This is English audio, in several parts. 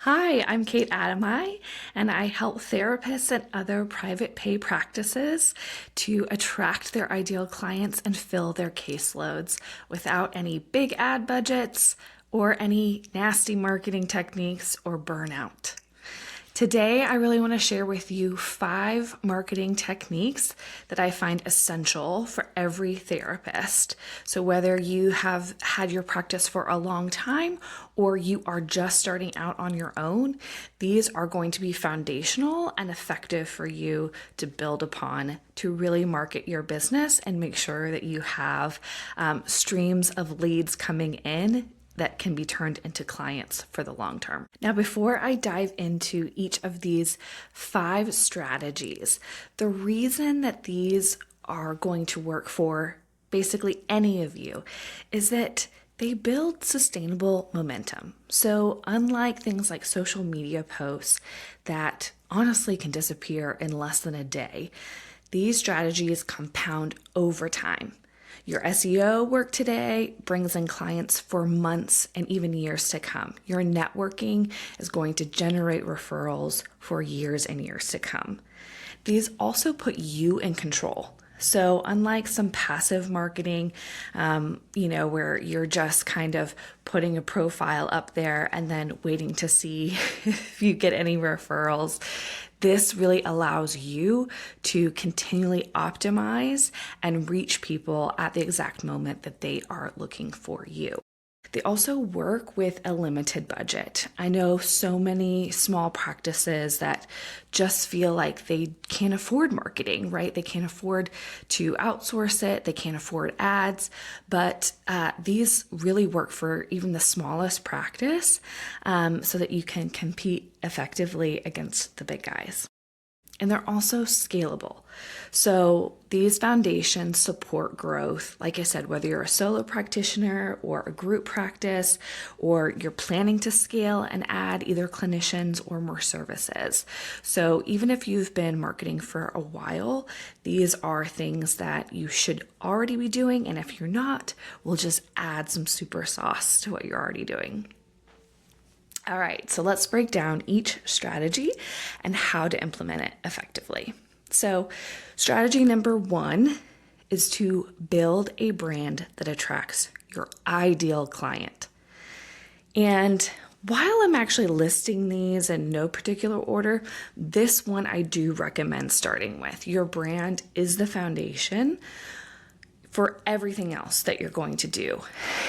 Hi, I'm Kate Adamai, and I help therapists and other private pay practices to attract their ideal clients and fill their caseloads without any big ad budgets or any nasty marketing techniques or burnout. Today, I really want to share with you 5 marketing techniques that I find essential for every therapist. So, whether you have had your practice for a long time or you are just starting out on your own, these are going to be foundational and effective for you to build upon to really market your business and make sure that you have streams of leads coming in that can be turned into clients for the long term. Now, before I dive into each of these 5 strategies, the reason that these are going to work for basically any of you is that they build sustainable momentum. So, unlike things like social media posts that honestly can disappear in less than a day, these strategies compound over time. Your SEO work today brings in clients for months and even years to come. Your networking is going to generate referrals for years and years to come. These also put you in control. So unlike some passive marketing, where you're just kind of putting a profile up there and then waiting to see if you get any referrals, this really allows you to continually optimize and reach people at the exact moment that they are looking for you. They also work with a limited budget. I know so many small practices that just feel like they can't afford marketing, right? They can't afford to outsource it. They can't afford ads, but these really work for even the smallest practice so that you can compete effectively against the big guys. And they're also scalable. So these foundations support growth. Like I said, whether you're a solo practitioner or a group practice, or you're planning to scale and add either clinicians or more services. So even if you've been marketing for a while, these are things that you should already be doing. And if you're not, we'll just add some super sauce to what you're already doing. All right, so let's break down each strategy and how to implement it effectively. So, strategy number 1 is to build a brand that attracts your ideal client. And while I'm actually listing these in no particular order, this one I do recommend starting with. Your brand is the foundation for everything else that you're going to do.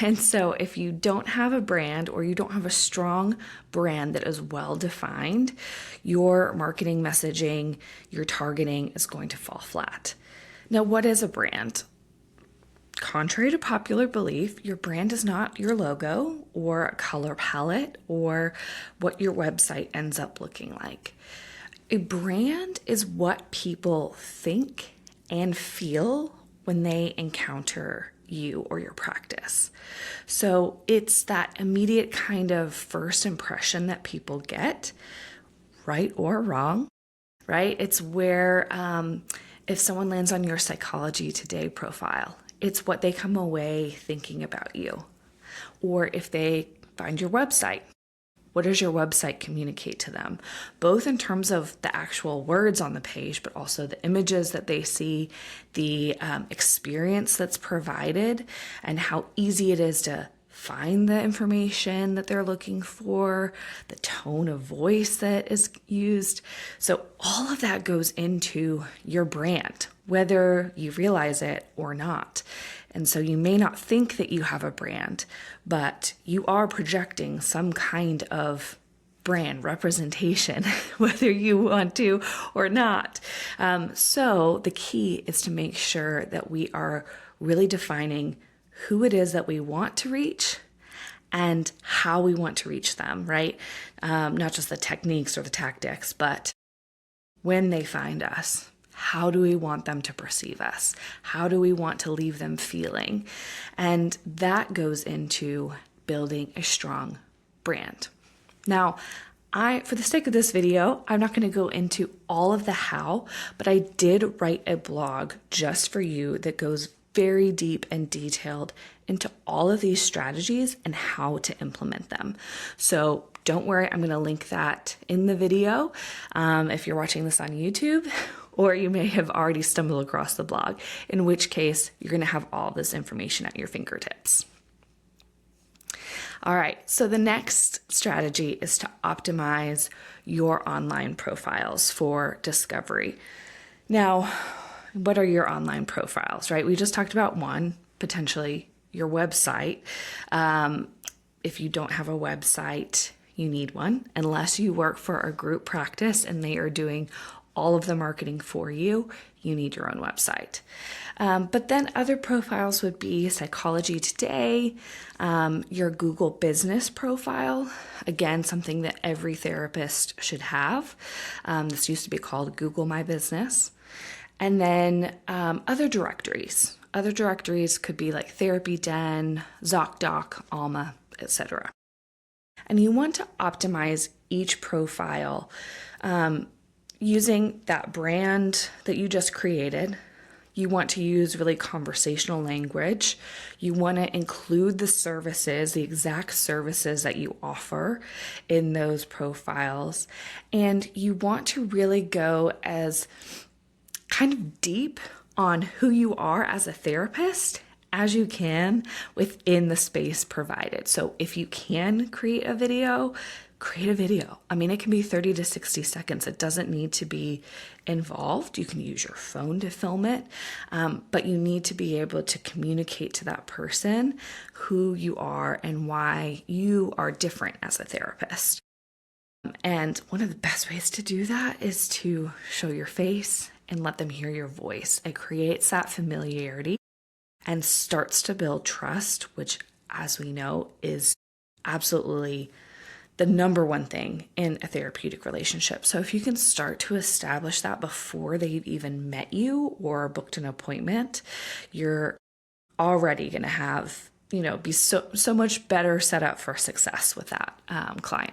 And so if you don't have a brand or you don't have a strong brand that is well defined, your marketing messaging, your targeting is going to fall flat. Now, what is a brand? Contrary to popular belief, your brand is not your logo or a color palette or what your website ends up looking like. A brand is what people think and feel when they encounter you or your practice. So it's that immediate kind of first impression that people get, right or wrong, right? It's where if someone lands on your Psychology Today profile, it's what they come away thinking about you. Or if they find your website, what does your website communicate to them? Both in terms of the actual words on the page, but also the images that they see, the experience that's provided, and how easy it is to find the information that they're looking for, the tone of voice that is used. So all of that goes into your brand, whether you realize it or not. And so you may not think that you have a brand, but you are projecting some kind of brand representation, whether you want to or not. So the key is to make sure that we are really defining who it is that we want to reach and how we want to reach them, right? Not just the techniques or the tactics, but when they find us, how do we want them to perceive us? How do we want to leave them feeling? And that goes into building a strong brand. Now, for the sake of this video, I'm not going to go into all of the how, but I did write a blog just for you that goes very deep and detailed into all of these strategies and how to implement them. So don't worry, I'm going to link that in the video if you're watching this on YouTube, or you may have already stumbled across the blog, in which case you're going to have all this information at your fingertips. All right, so the next strategy is to optimize your online profiles for discovery. Now, what are your online profiles, right? We just talked about one, potentially your website. If you don't have a website, you need one, unless you work for a group practice and they are doing all of the marketing for you. You need your own website. But then other profiles would be Psychology Today, your Google business profile, again, something that every therapist should have. This used to be called Google My Business. And then other directories. Other directories could be like Therapy Den, ZocDoc, Alma, etc. And you want to optimize each profile using that brand that you just created. You want to use really conversational language. You want to include the services, the exact services that you offer in those profiles. And you want to really go as kind of deep on who you are as a therapist as you can within the space provided. So if you can create a video, create a video. I mean, it can be 30 to 60 seconds. It doesn't need to be involved. You can use your phone to film it, but you need to be able to communicate to that person who you are and why you are different as a therapist. And one of the best ways to do that is to show your face and let them hear your voice. It creates that familiarity and starts to build trust, which, as we know, is absolutely the number one thing in a therapeutic relationship. So if you can start to establish that before they've even met you or booked an appointment, you're already going to have, be so much better set up for success with that client.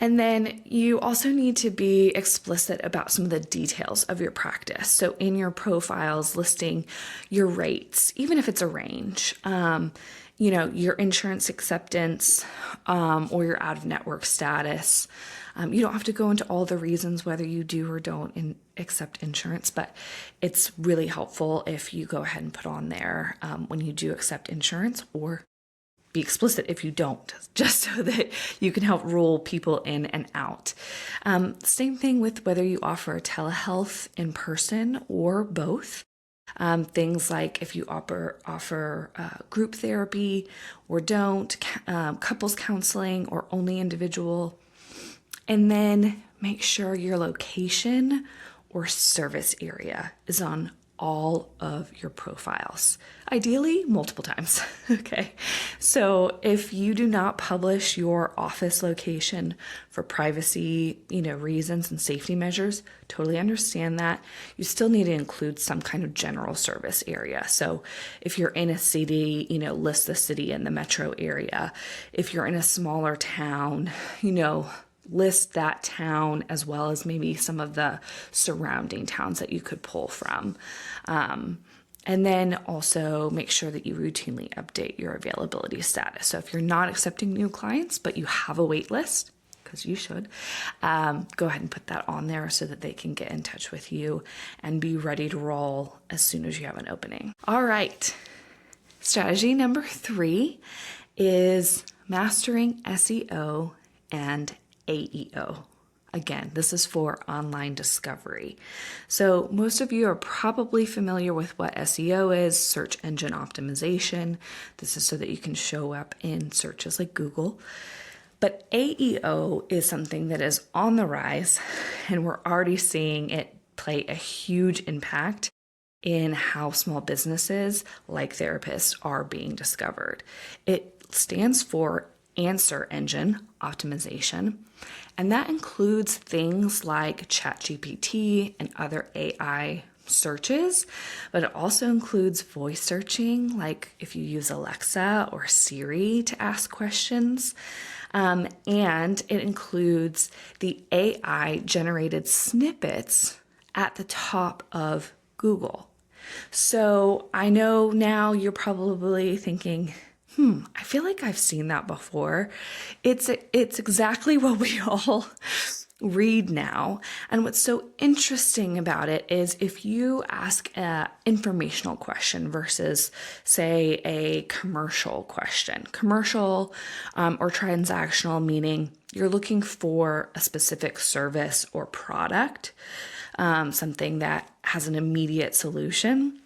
And then you also need to be explicit about some of the details of your practice. So in your profiles, listing your rates, even if it's a range, your insurance acceptance, or your out-of-network status. You don't have to go into all the reasons whether you do or don't accept insurance, but it's really helpful if you go ahead and put on there when you do accept insurance, or be explicit if you don't, just so that you can help rule people in and out. Same thing with whether you offer telehealth in person or both. Things like if you offer group therapy or don't, couples counseling or only individual. And then make sure your location or service area is on all of your profiles, ideally multiple times. Okay. So if you do not publish your office location for privacy, reasons and safety measures, totally understand that. You still need to include some kind of general service area. So if you're in a city, list the city and the metro area. If you're in a smaller town, list that town as well as maybe some of the surrounding towns that you could pull from. And then also make sure that you routinely update your availability status. So if you're not accepting new clients, but you have a wait list, because you should, go ahead and put that on there so that they can get in touch with you and be ready to roll as soon as you have an opening. All right. Strategy number 3 is mastering SEO and AEO. Again, this is for online discovery. So most of you are probably familiar with what SEO is, search engine optimization. This is so that you can show up in searches like Google. But AEO is something that is on the rise, and we're already seeing it play a huge impact in how small businesses like therapists are being discovered. It stands for Answer Engine Optimization, and that includes things like ChatGPT and other AI searches, but it also includes voice searching, like if you use Alexa or Siri to ask questions, and it includes the AI generated snippets at the top of Google. So I know now you're probably thinking, I feel like I've seen that before. It's exactly what we all read now. And what's so interesting about it is if you ask an informational question versus, say, a commercial question, commercial or transactional, meaning you're looking for a specific service or product, something that has an immediate solution.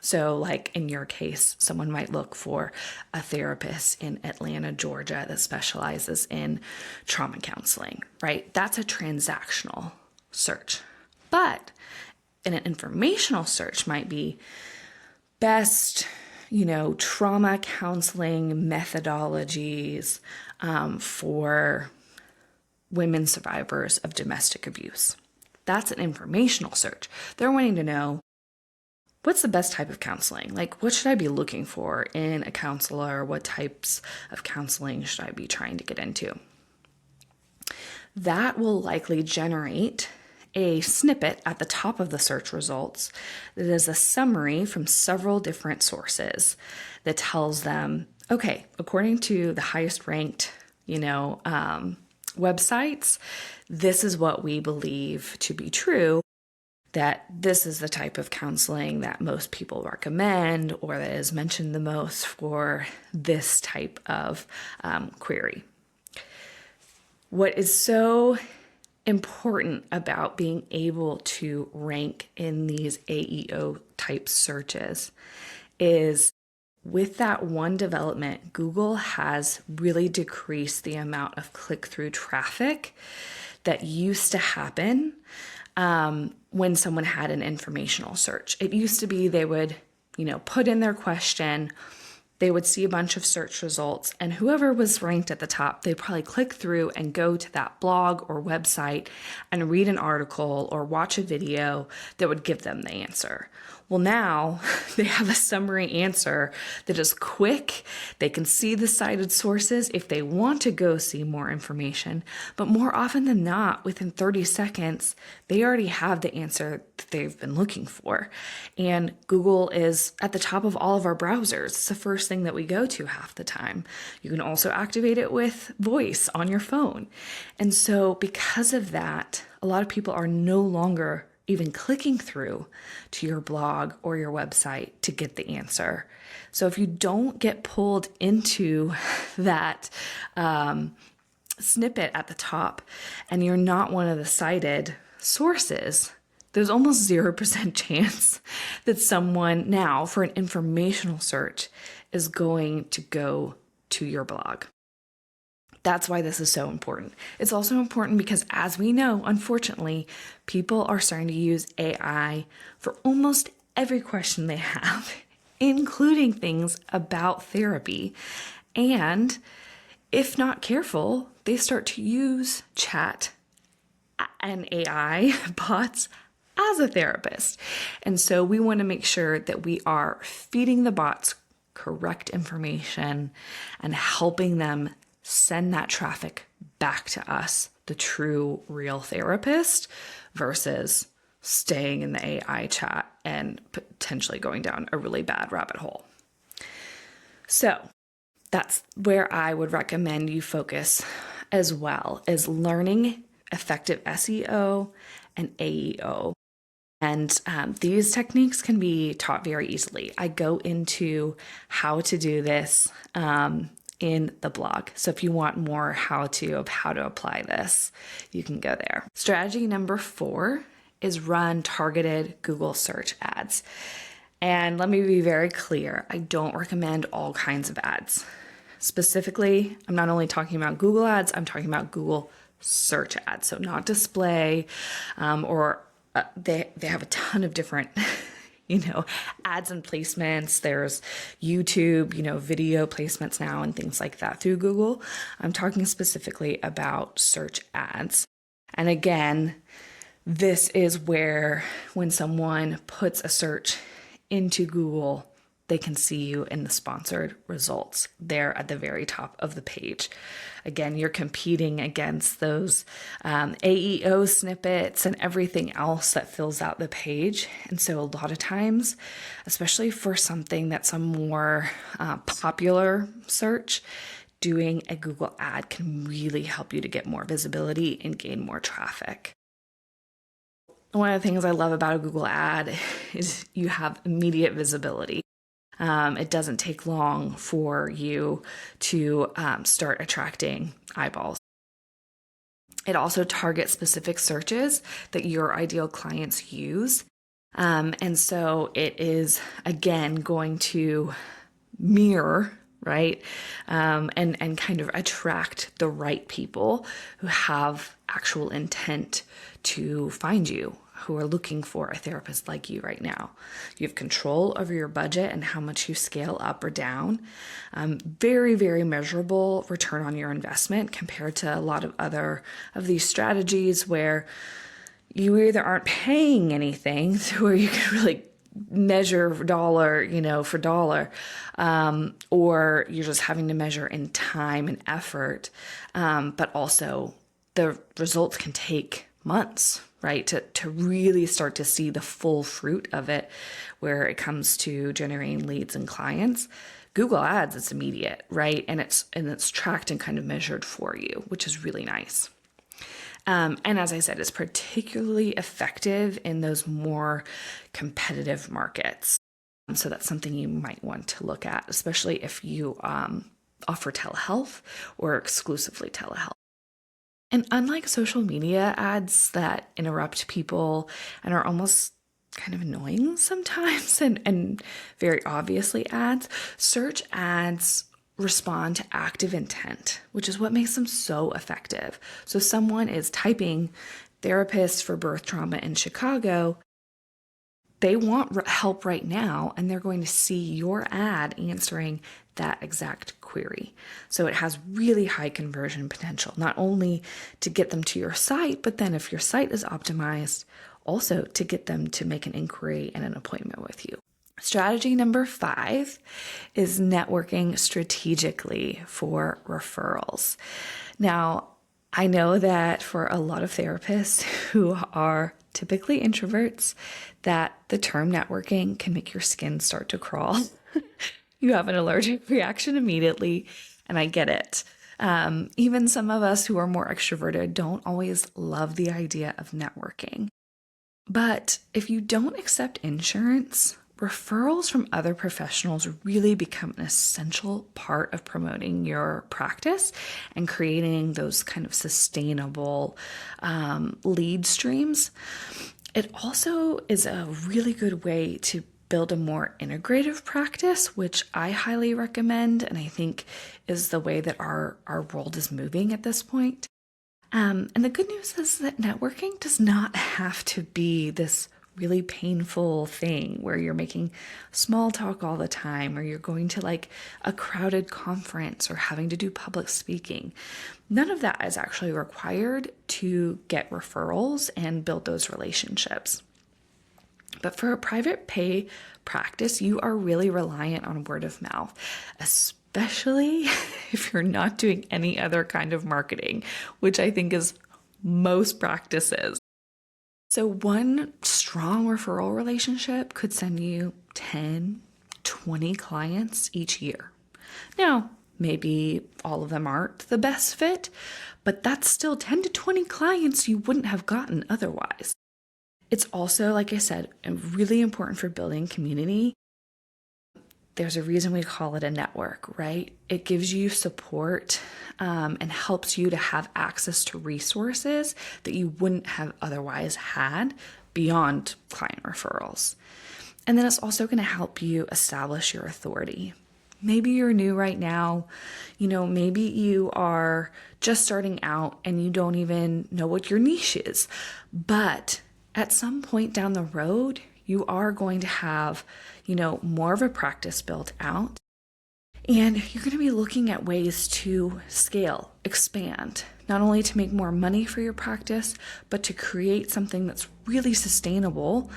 So, like in your case, someone might look for a therapist in Atlanta, Georgia that specializes in trauma counseling, right? That's a transactional search. But an informational search might be best, trauma counseling methodologies for women survivors of domestic abuse. That's an informational search. They're wanting to know, what's the best type of counseling? Like, what should I be looking for in a counselor? What types of counseling should I be trying to get into? That will likely generate a snippet at the top of the search results that is a summary from several different sources that tells them, okay, according to the highest ranked, websites, this is what we believe to be true, that this is the type of counseling that most people recommend or that is mentioned the most for this type of query. What is so important about being able to rank in these AEO type searches is with that one development, Google has really decreased the amount of click-through traffic that used to happen when someone had an informational search. It used to be they would, put in their question, they would see a bunch of search results, and whoever was ranked at the top, they'd probably click through and go to that blog or website and read an article or watch a video that would give them the answer. Well, now they have a summary answer that is quick. They can see the cited sources if they want to go see more information, but more often than not, within 30 seconds, they already have the answer that they've been looking for. And Google is at the top of all of our browsers. It's the first thing that we go to half the time. You can also activate it with voice on your phone. And so because of that, a lot of people are no longer even clicking through to your blog or your website to get the answer. So if you don't get pulled into that snippet at the top and you're not one of the cited sources, there's almost 0% chance that someone now for an informational search is going to go to your blog. That's why this is so important. It's also important because, as we know, unfortunately, people are starting to use AI for almost every question they have, including things about therapy. And if not careful, they start to use chat and AI bots as a therapist. And so we want to make sure that we are feeding the bots correct information and helping them send that traffic back to us, the true, real therapist, versus staying in the AI chat and potentially going down a really bad rabbit hole. So that's where I would recommend you focus as well, is learning effective SEO and AEO. And these techniques can be taught very easily. I go into how to do this in the blog. So if you want more of how to apply this, you can go there. Strategy number 4 is run targeted Google search ads. And let me be very clear, I don't recommend all kinds of ads. Specifically, I'm not only talking about Google ads, I'm talking about Google search ads. So not display, they have a ton of different ads and placements. There's YouTube, video placements now and things like that through Google. I'm talking specifically about search ads. And again, this is where when someone puts a search into Google, they can see you in the sponsored results there at the very top of the page. Again, you're competing against those AEO snippets and everything else that fills out the page. And so a lot of times, especially for something that's a more popular search, doing a Google ad can really help you to get more visibility and gain more traffic. One of the things I love about a Google ad is you have immediate visibility. It doesn't take long for you to start attracting eyeballs. It also targets specific searches that your ideal clients use. And so it is, again, going to mirror, right? And kind of attract the right people who have actual intent to find you, who are looking for a therapist like you right now. You have control over your budget and how much you scale up or down. Very, very measurable return on your investment compared to a lot of other of these strategies where you either aren't paying anything, so where you can really measure dollar, for dollar, or you're just having to measure in time and effort. But also the results can take months, right? To really start to see the full fruit of it where it comes to generating leads and clients. Google Ads, it's immediate, right? And it's tracked and kind of measured for you, which is really nice. And as I said, it's particularly effective in those more competitive markets. So that's something you might want to look at, especially if you offer telehealth or exclusively telehealth. And unlike social media ads that interrupt people and are almost kind of annoying sometimes and very obviously ads, search ads respond to active intent, which is what makes them so effective. So someone is typing therapist for birth trauma in Chicago. They want help right now, and they're going to see your ad answering that exact query. So it has really high conversion potential, not only to get them to your site, but then if your site is optimized, also to get them to make an inquiry and an appointment with you. Strategy number 5 is networking strategically for referrals. Now, I know that for a lot of therapists who are typically introverts, that the term networking can make your skin start to crawl. You have an allergic reaction immediately, and I get it. Even some of us who are more extroverted don't always love the idea of networking. But if you don't accept insurance, referrals from other professionals really become an essential part of promoting your practice and creating those kind of sustainable lead streams. It also is a really good way to build a more integrative practice, which I highly recommend, and I think is the way that our world is moving at this point. And the good news is that networking does not have to be this really painful thing where you're making small talk all the time, or you're going to like a crowded conference or having to do public speaking. None of that is actually required to get referrals and build those relationships. But for a private pay practice, you are really reliant on word of mouth, especially if you're not doing any other kind of marketing, which I think is most practices. So one strong referral relationship could send you 10, 20 clients each year. Now, maybe all of them aren't the best fit, but that's still 10 to 20 clients you wouldn't have gotten otherwise. It's also, like I said, really important for building community. There's a reason we call it a network, right? It gives you support and helps you to have access to resources that you wouldn't have otherwise had beyond client referrals. And then it's also going to help you establish your authority. Maybe you're new right now, maybe you are just starting out and you don't even know what your niche is, but at some point down the road, you are going to have, more of a practice built out. And you're going to be looking at ways to scale, expand, not only to make more money for your practice, but to create something that's really sustainable,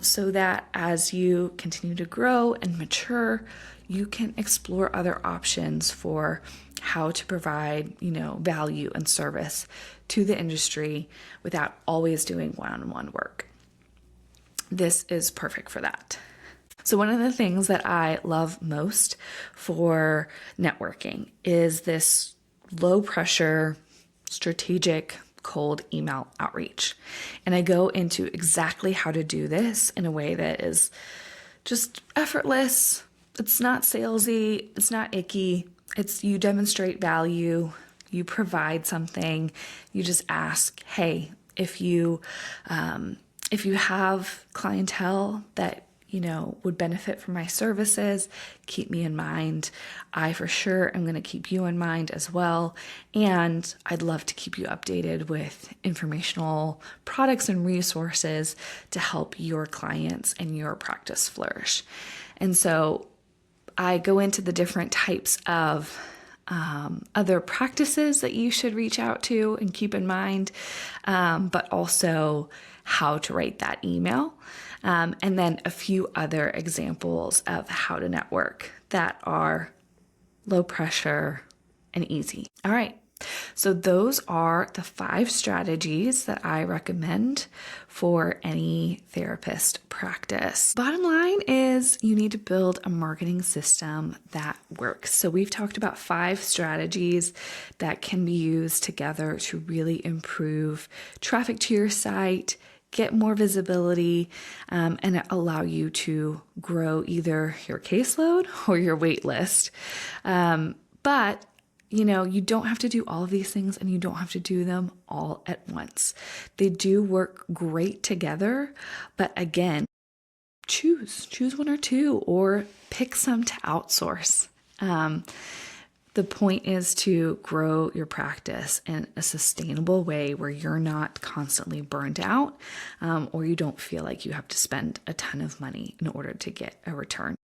so that as you continue to grow and mature, you can explore other options for how to provide, value and service to the industry without always doing one-on-one work. This is perfect for that. So one of the things that I love most for networking is this low pressure, strategic, cold email outreach. And I go into exactly how to do this in a way that is just effortless. It's not salesy. It's not icky. It's you demonstrate value. You provide something. You just ask, hey, if you have clientele that would benefit from my services, keep me in mind. I for sure am going to keep you in mind as well. And I'd love to keep you updated with informational products and resources to help your clients and your practice flourish. And so I go into the different types of other practices that you should reach out to and keep in mind, but also how to write that email. And then a few other examples of how to network that are low pressure and easy. All right. So those are the 5 strategies that I recommend for any therapist practice. Bottom line is you need to build a marketing system that works. So we've talked about 5 strategies that can be used together to really improve traffic to your site, get more visibility, and allow you to grow either your caseload or your wait list. But you don't have to do all of these things, and you don't have to do them all at once. They do work great together, but again, choose one or two, or pick some to outsource. The point is to grow your practice in a sustainable way where you're not constantly burned out, or you don't feel like you have to spend a ton of money in order to get a return.